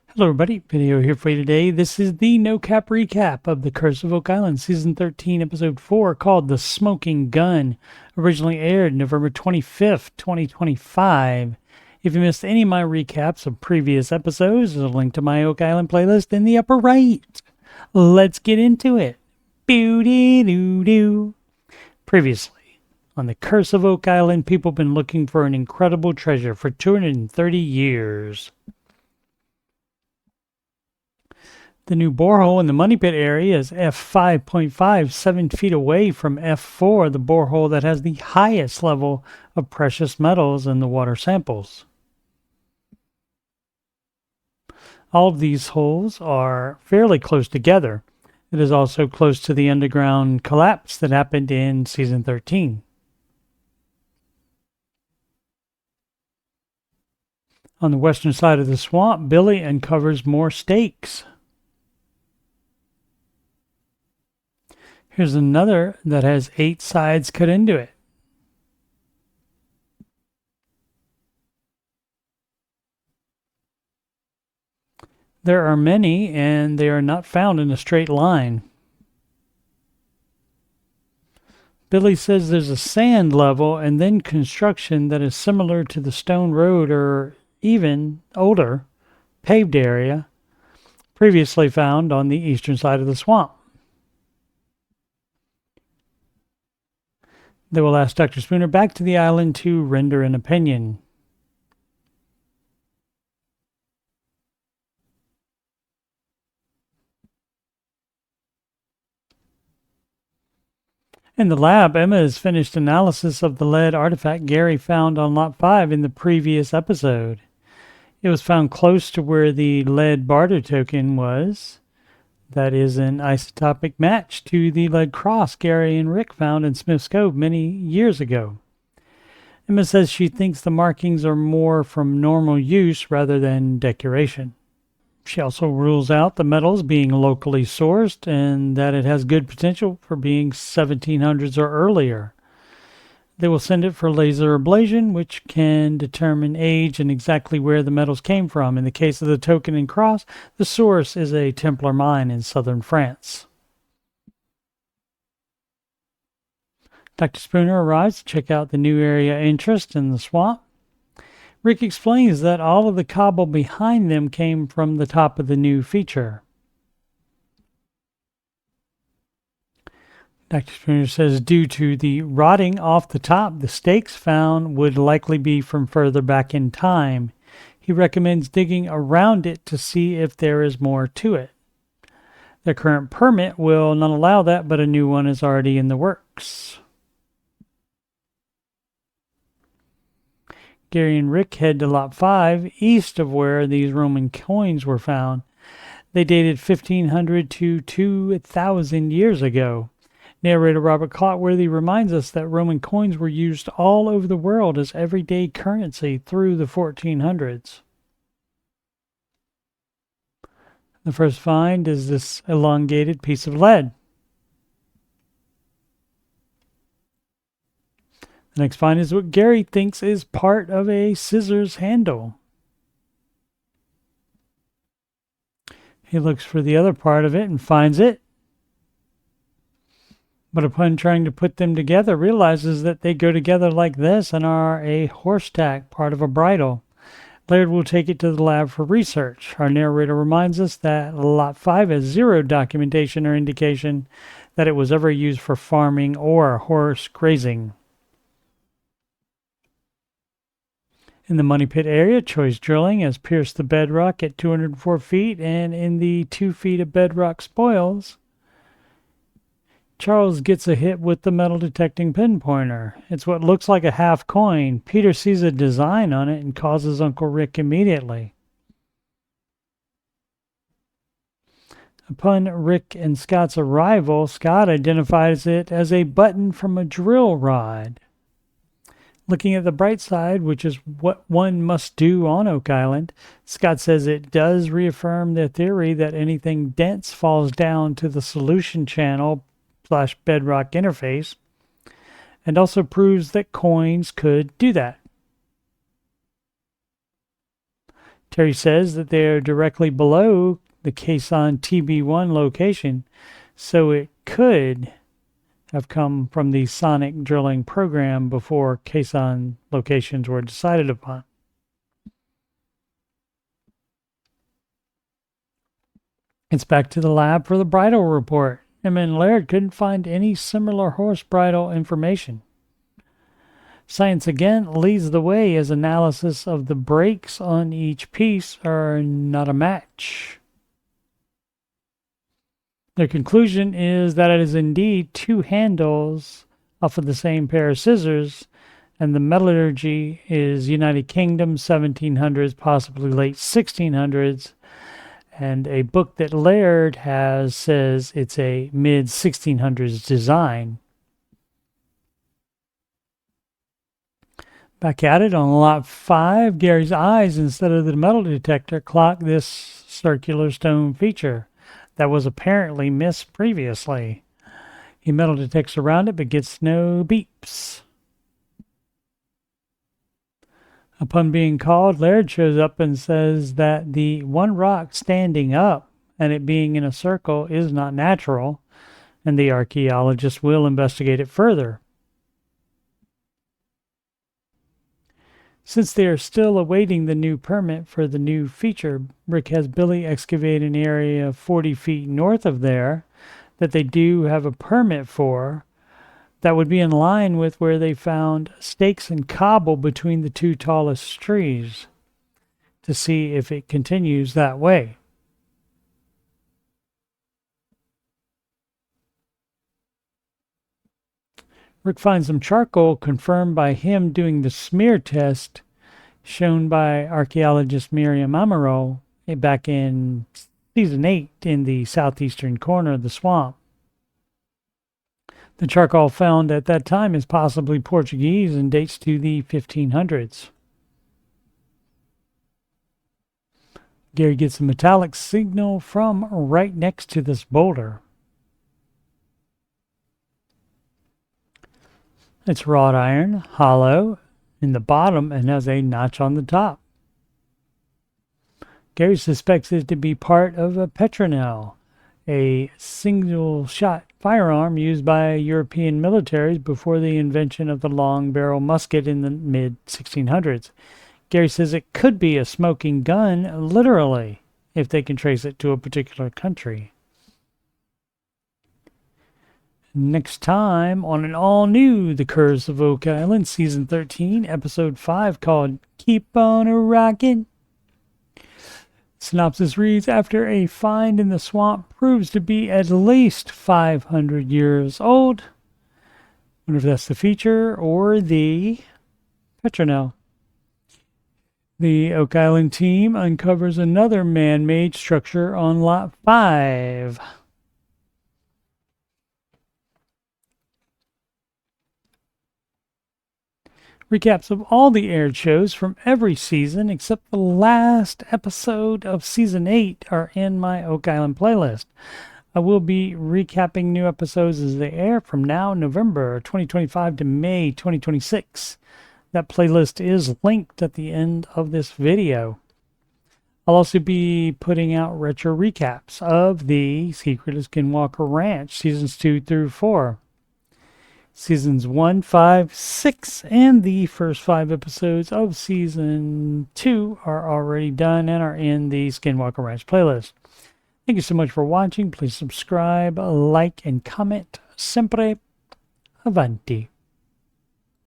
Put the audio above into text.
Hello everybody, video here for you today. This is the no cap recap of the Curse of Oak Island Season 13 Episode 4 called The Smoking Gun. Originally aired November 25th, 2025. If you missed any of my recaps of previous episodes, there's a link to my Oak Island playlist in the upper right. Let's get into it. Boo-dee-doo-doo. Previously, on the Curse of Oak Island, people have been looking for an incredible treasure for 230 years. The new borehole in the Money Pit area is F5.5, 7 feet away from F4, the borehole that has the highest level of precious metals in the water samples. All of these holes are fairly close together. It is also close to the underground collapse that happened in Season 13. On the western side of the swamp, Billy uncovers more stakes. Here's another that has 8 sides cut into it. There are many, and they are not found in a straight line. Billy says there's a sand level and then construction that is similar to the stone road or even older paved area previously found on the eastern side of the swamp. They will ask Dr. Spooner back to the island to render an opinion. In the lab, Emma has finished analysis of the lead artifact Gary found on Lot 5 in the previous episode. It was found close to where the lead barter token was. That is an isotopic match to the lead cross Gary and Rick found in Smith's Cove many years ago. Emma says she thinks the markings are more from normal use rather than decoration. She also rules out the metals being locally sourced and that it has good potential for being 1700s or earlier. They will send it for laser ablation, which can determine age and exactly where the metals came from. In the case of the token and cross, the source is a Templar mine in southern France. Dr. Spooner arrives to check out the new area interest in the swamp. Rick explains that all of the cobble behind them came from the top of the new feature. Dr. Spooner says due to the rotting off the top, the stakes found would likely be from further back in time. He recommends digging around it to see if there is more to it. The current permit will not allow that, but a new one is already in the works. Gary and Rick head to Lot 5, east of where these Roman coins were found. They dated 1500 to 2000 years ago. Narrator Robert Clotworthy reminds us that Roman coins were used all over the world as everyday currency through the 1400s. The first find is this elongated piece of lead. The next find is what Gary thinks is part of a scissors handle. He looks for the other part of it and finds it. But upon trying to put them together, realizes that they go together like this and are a horse tack, part of a bridle. Laird will take it to the lab for research. Our narrator reminds us that Lot 5 has zero documentation or indication that it was ever used for farming or horse grazing. In the Money Pit area, choice drilling has pierced the bedrock at 204 feet, and in the 2 feet of bedrock spoils, Charles gets a hit with the metal detecting pinpointer. It's what looks like a half coin. Peter sees a design on it and calls Uncle Rick immediately. Upon Rick and Scott's arrival, Scott identifies it as a button from a drill rod. Looking at the bright side, which is what one must do on Oak Island, Scott says it does reaffirm their theory that anything dense falls down to the solution channel / bedrock interface, and also proves that coins could do that. Terry says that they are directly below the Quezon TB1 location, so it could have come from the sonic drilling program before Quezon locations were decided upon. It's back to the lab for the Bridle report. Emma and Laird couldn't find any similar horse bridle information. Science again leads the way as analysis of the brakes on each piece are not a match. Their conclusion is that it is indeed two handles off of the same pair of scissors, and the metallurgy is United Kingdom, 1700s, possibly late 1600s, and a book that Laird has says it's a mid-1600s design. Back at it on lot 5, Gary's eyes, instead of the metal detector, clock this circular stone feature that was apparently missed previously. He metal detects around it but gets no beeps. Upon being called, Laird shows up and says that the one rock standing up and it being in a circle is not natural, and the archaeologist will investigate it further. Since they are still awaiting the new permit for the new feature, Rick has Billy excavate an area 40 feet north of there that they do have a permit for, that would be in line with where they found stakes and cobble between the two tallest trees, to see if it continues that way. Rick finds some charcoal confirmed by him doing the smear test shown by archaeologist Miriam Amaro back in season 8 in the southeastern corner of the swamp. The charcoal found at that time is possibly Portuguese and dates to the 1500s. Gary gets a metallic signal from right next to this boulder. It's wrought iron, hollow in the bottom, and has a notch on the top. Gary suspects it to be part of a petronel, a single-shot firearm used by European militaries before the invention of the long-barrel musket in the mid-1600s. Gary says it could be a smoking gun, literally, if they can trace it to a particular country. Next time on an all-new The Curse of Oak Island, Season 13, Episode 5, called Keep On A-Rockin'. Synopsis reads, after a find in the swamp proves to be at least 500 years old. Wonder if that's the feature or the petronel. The Oak Island team uncovers another man-made structure on Lot 5. Recaps of all the aired shows from every season except the last episode of Season 8 are in my Oak Island playlist. I will be recapping new episodes as they air from now, November 2025 to May 2026. That playlist is linked at the end of this video. I'll also be putting out retro recaps of the Secret of Skinwalker Ranch, Seasons 2 through 4. Seasons 1, 5, 6, and the first 5 episodes of Season 2 are already done and are in the Skinwalker Ranch playlist. Thank you so much for watching. Please subscribe, like, and comment. Sempre avanti.